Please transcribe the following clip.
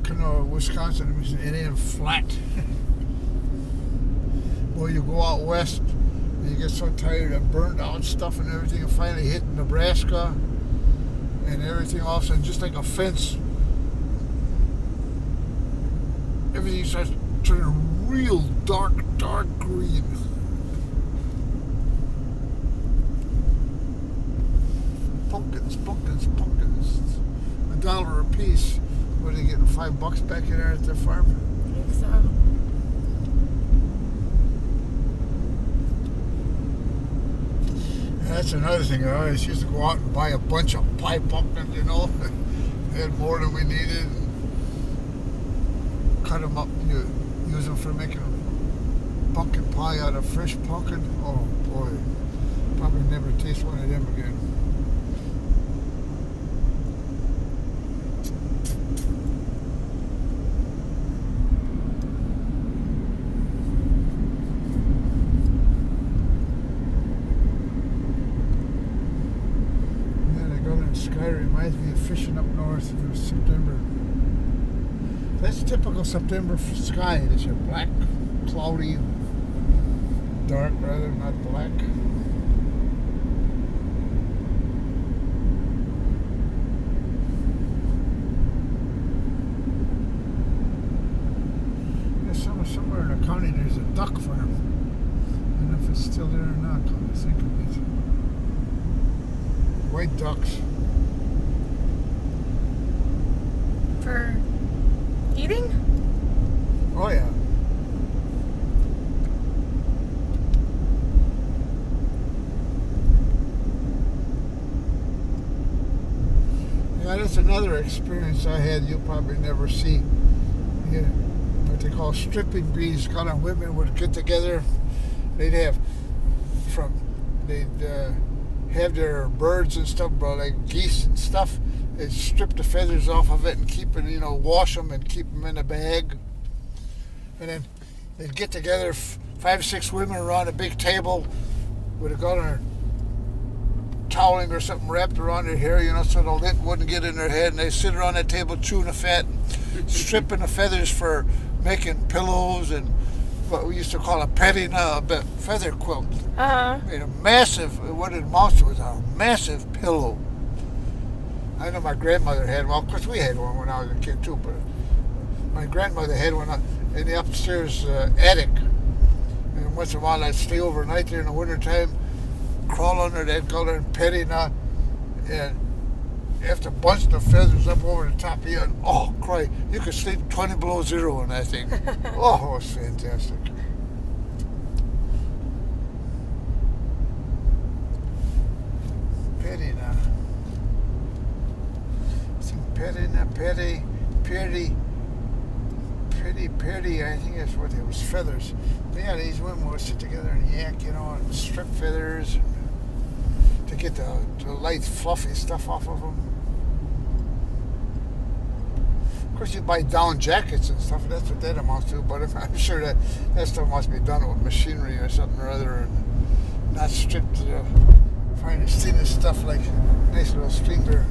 kind of Wisconsin, it ain't flat. Well, you go out west, and you get so tired of burned out stuff and everything, and finally hit Nebraska, and everything all of a sudden, just like a fence, everything starts turning real dark green. Pumpkins. $1 a piece. What are they getting, $5 back in there at their farm? I think so. That's another thing. I always used to go out and buy a bunch of pie pumpkins, We had more than we needed. Cut them up, you use them for making pumpkin pie out of fresh pumpkin. Oh boy, probably never taste one of them again. Sky reminds me of fishing up north in September. That's typical September sky. It's your black, cloudy, dark rather, not black. There's somewhere in the county there's a duck farm. I don't know if it's still there or not, come to think of it. White ducks. For eating? Oh yeah. Yeah, that's another experience I had you'll probably never see. Yeah, what they call stripping bees. Kind of women would get together. They'd have their birds and stuff, like geese and stuff. They'd strip the feathers off of it and keep it, wash them and keep them in a bag. And then they'd get together, 5 or 6 women around a big table with a gun or toweling or something wrapped around their hair, so the lint wouldn't get in their head. And they sit around that table chewing the fat and stripping the feathers for making pillows and what we used to call a petting feather quilt. Uh-huh. Made a massive, what it amounts to was a massive pillow. I know my grandmother had one. Of course, we had one when I was a kid too. But my grandmother had one in the upstairs attic. And once in a while, I'd stay overnight there in the wintertime, crawl under that collar and pet it out. And after bunching the feathers up over the top of you, and cry! You could sleep 20 below zero on that thing. Oh, it was fantastic. Petting. Petty, I think that's what it was, feathers. But yeah, these women would sit together and yank, and strip feathers to get the light, fluffy stuff off of them. Of course, you buy down jackets and stuff, that's what that amounts to, but I'm sure that stuff must be done with machinery or something or other, and not stripped to the finest, thinnest stuff like nice little streamer